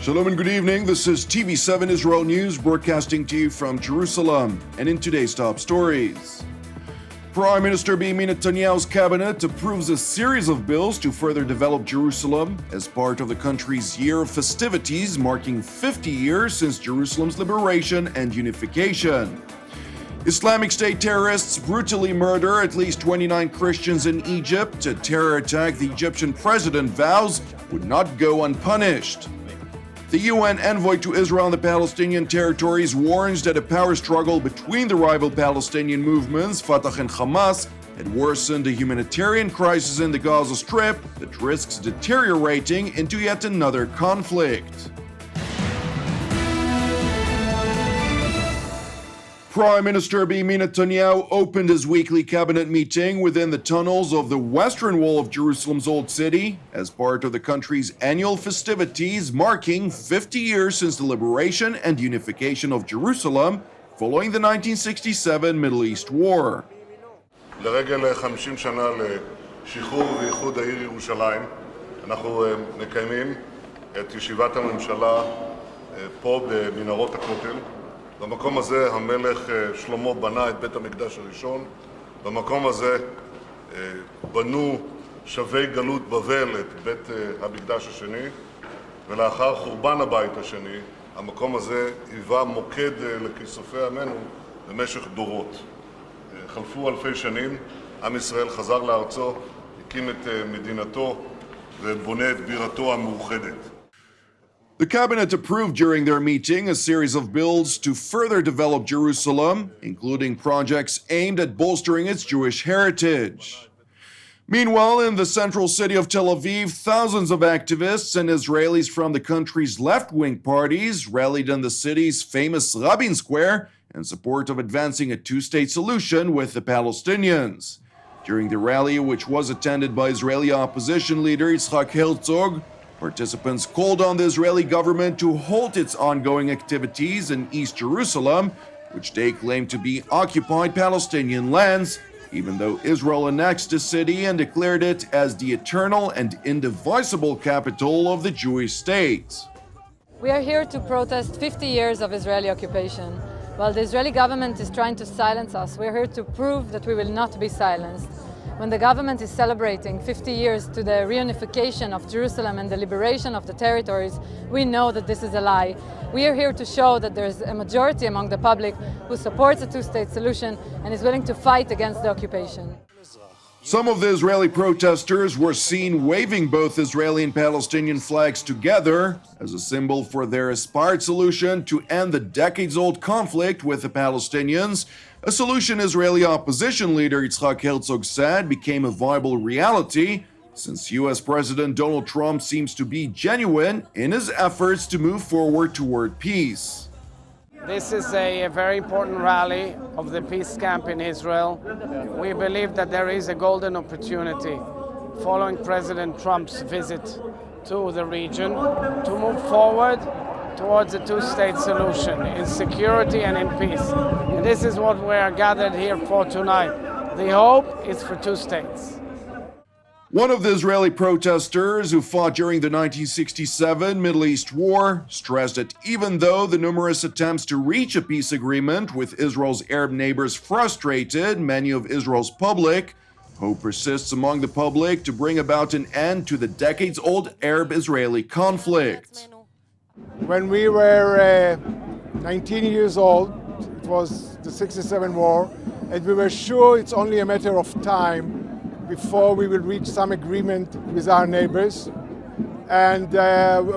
Shalom and good evening. This is TV7 Israel News broadcasting to you from Jerusalem. And in today's top stories, Prime Minister Benjamin Netanyahu's cabinet approves a series of bills to further develop Jerusalem as part of the country's year of festivities marking 50 years since Jerusalem's liberation and unification. Islamic State terrorists brutally murder at least 29 Christians in Egypt. A terror attack the Egyptian president vows would not go unpunished. The UN Envoy to Israel and the Palestinian territories warns that a power struggle between the rival Palestinian movements, Fatah and Hamas, had worsened a humanitarian crisis in the Gaza Strip that risks deteriorating into yet another conflict. Prime Minister Benjamin Netanyahu opened his weekly cabinet meeting within the tunnels of the western wall of Jerusalem's Old City as part of the country's annual festivities marking 50 years since the liberation and unification of Jerusalem following the 1967 Middle East War. לרגל 50 שנה לשחרור ואיחוד העיר ירושלים, אנחנו מקיימים את ישיבת הממשלה פה במנהרות הכותל. במקום הזה המלך שלמה בנה את בית המקדש הראשון, במקום הזה בנו שבי גלות בבל את בית המקדש השני, ולאחר חורבן הבית השני, המקום הזה היווה מוקד לכיסופי עמנו במשך דורות. חלפו אלפי שנים, עם ישראל חזר לארצו, הקים את מדינתו ובונה את בירתו המאוחדת. The cabinet approved during their meeting a series of bills to further develop Jerusalem, including projects aimed at bolstering its Jewish heritage. Meanwhile, in the central city of Tel Aviv, thousands of activists and Israelis from the country's left-wing parties rallied in the city's famous Rabin Square in support of advancing a two-state solution with the Palestinians. During the rally, which was attended by Israeli opposition leader Yitzhak Herzog, participants called on the Israeli government to halt its ongoing activities in East Jerusalem, which they claim to be occupied Palestinian lands, even though Israel annexed the city and declared it as the eternal and indivisible capital of the Jewish state. We are here to protest 50 years of Israeli occupation. While the Israeli government is trying to silence us, we are here to prove that we will not be silenced. When the government is celebrating 50 years to the reunification of Jerusalem and the liberation of the territories, we know that this is a lie. We are here to show that there is a majority among the public who supports a two-state solution and is willing to fight against the occupation. Some of the Israeli protesters were seen waving both Israeli and Palestinian flags together as a symbol for their aspired solution to end the decades-old conflict with the Palestinians, a solution Israeli opposition leader Yitzhak Herzog said became a viable reality since US President Donald Trump seems to be genuine in his efforts to move forward toward peace. This is a very important rally of the peace camp in Israel. We believe that there is a golden opportunity following President Trump's visit to the region to move forward towards a two-state solution in security and in peace. And this is what we are gathered here for tonight. The hope is for two states. One of the Israeli protesters who fought during the 1967 Middle East War stressed that even though the numerous attempts to reach a peace agreement with Israel's Arab neighbors frustrated many of Israel's public, hope persists among the public to bring about an end to the decades-old Arab-Israeli conflict. When we were 19 years old, it was the 67 war, and we were sure it's only a matter of time before we will reach some agreement with our neighbors. And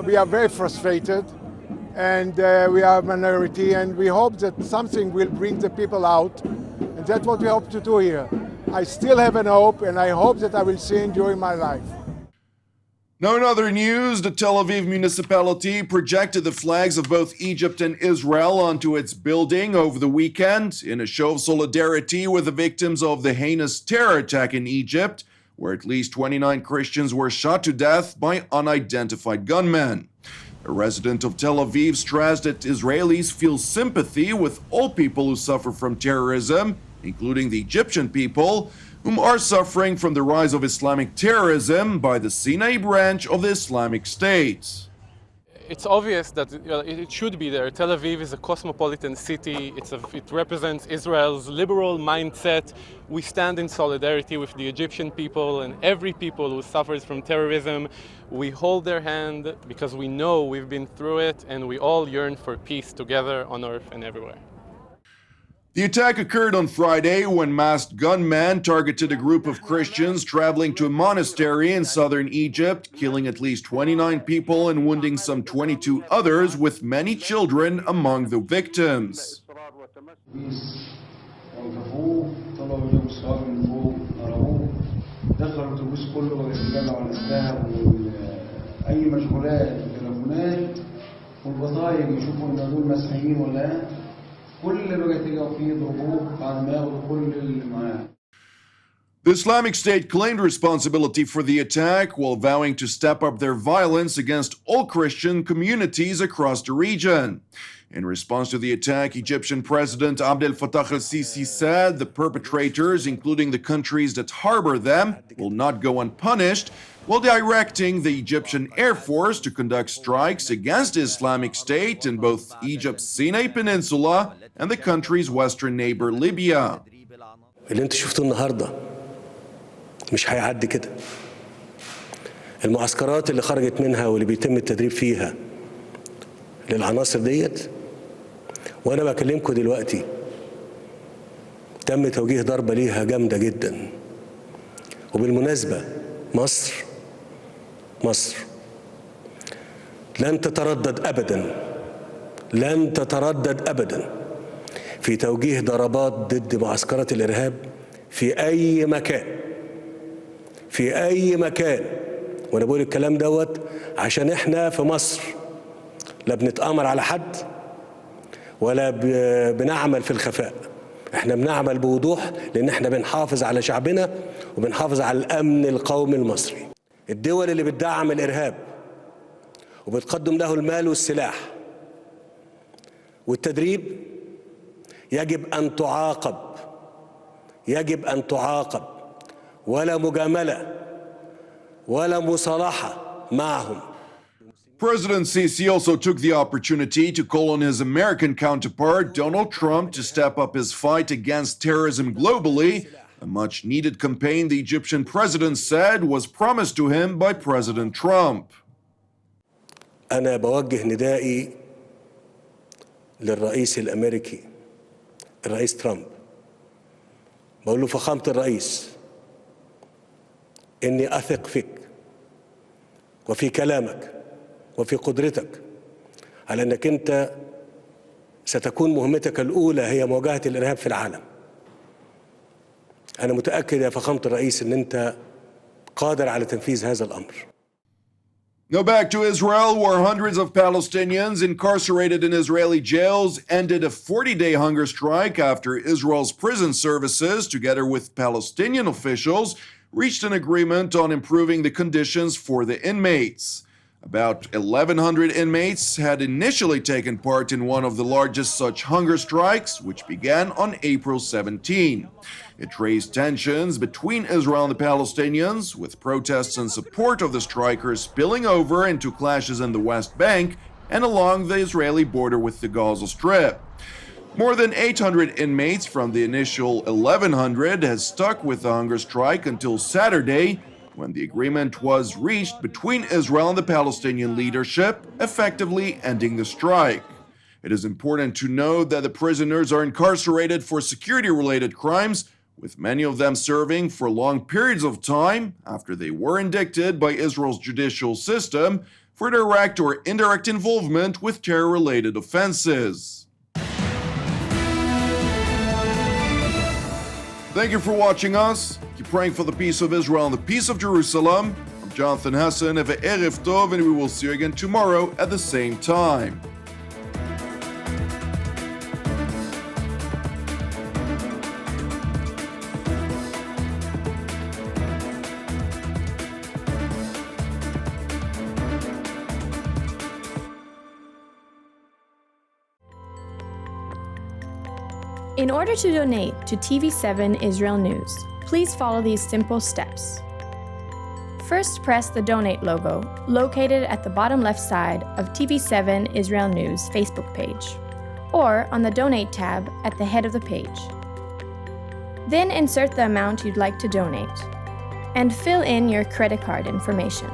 we are very frustrated, and we are a minority, and we hope that something will bring the people out, and that's what we hope to do here. I still have an hope, and I hope that I will see it during my life. Now in other news, the Tel Aviv municipality projected the flags of both Egypt and Israel onto its building over the weekend in a show of solidarity with the victims of the heinous terror attack in Egypt, where at least 29 Christians were shot to death by unidentified gunmen. A resident of Tel Aviv stressed that Israelis feel sympathy with all people who suffer from terrorism, including the Egyptian people, whom are suffering from the rise of Islamic terrorism by the Sinai branch of the Islamic State. it's obvious that it should be there. Tel Aviv is a cosmopolitan city. It represents Israel's liberal mindset. We stand in solidarity with the Egyptian people and every people who suffers from terrorism. We hold their hand because we know we've been through it, and we all yearn for peace together on earth and everywhere. The attack occurred on Friday when masked gunmen targeted a group of Christians traveling to a monastery in southern Egypt, killing at least 29 people and wounding some 22 others, with many children among the victims. The Islamic State claimed responsibility for the attack while vowing to step up their violence against all Christian communities across the region. In response to the attack, Egyptian President Fatah al-Sisi said the perpetrators, including the countries that harbor them, will not go unpunished, while directing the Egyptian Air Force to conduct strikes against the Islamic State in both Egypt's Sinai Peninsula and the country's western neighbor Libya. اللي انت شفتوه النهارده مش هيعدي كده. المعسكرات اللي خرجت منها واللي بيتم التدريب فيها للعناصر ديت، وانا بكلمكم دلوقتي تم توجيه ضربه ليها جامده جدا. وبالمناسبه مصر لن تتردد ابدا في توجيه ضربات ضد معسكرات الارهاب في اي مكان وانا بقول الكلام دوت عشان احنا في مصر لا بنتآمر على حد ولا بنعمل في الخفاء. احنا بنعمل بوضوح لان احنا بنحافظ على شعبنا وبنحافظ على الامن القومي المصري. الدول اللي بتدعم الارهاب وبتقدم له المال والسلاح والتدريب يجب ان تعاقب ولا مجاملة ولا مصالحة معهم. President Sisi also took the opportunity to call on his American counterpart, Donald Trump, to step up his fight against terrorism globally, a much-needed campaign the Egyptian president said was promised to him by President Trump. أنا بوجه ندائي للرئيس الأمريكي الرئيس ترامب، بقول له فخامة الرئيس إني أثق فيك وفي كلامك وفي قدرتك على أنك أنت ستكون مهمتك الأولى هي مواجهة الإرهاب في العالم. أنا متأكد يا فخامة الرئيس أن أنت قادر على تنفيذ هذا الأمر. Now back to Israel, where hundreds of Palestinians incarcerated in Israeli jails ended a 40-day hunger strike after Israel's prison services, together with Palestinian officials, reached an agreement on improving the conditions for the inmates. About 1,100 inmates had initially taken part in one of the largest such hunger strikes, which began on April 17. It raised tensions between Israel and the Palestinians, with protests in support of the strikers spilling over into clashes in the West Bank and along the Israeli border with the Gaza Strip. More than 800 inmates from the initial 1,100 has stuck with the hunger strike until Saturday, when the agreement was reached between Israel and the Palestinian leadership, effectively ending the strike. It is important to note that the prisoners are incarcerated for security-related crimes, with many of them serving for long periods of time after they were indicted by Israel's judicial system for direct or indirect involvement with terror-related offenses. Thank you for watching us. Keep praying for the peace of Israel and the peace of Jerusalem. I'm Jonathan Hassan of Erev Tov, and we will see you again tomorrow at the same time. In order to donate to TV7 Israel News, please follow these simple steps. First, press the Donate logo, located at the bottom left side of TV7 Israel News Facebook page, or on the Donate tab at the head of the page. Then insert the amount you'd like to donate, and fill in your credit card information.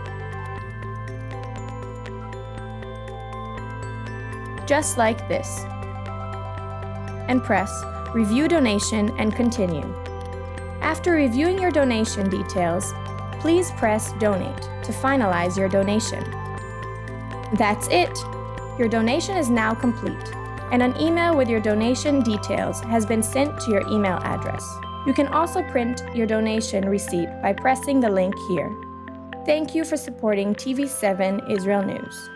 Just like this. And press Review Donation and continue. After reviewing your donation details, please press Donate to finalize your donation. That's it! Your donation is now complete, and an email with your donation details has been sent to your email address. You can also print your donation receipt by pressing the link here. Thank you for supporting TV7 Israel News.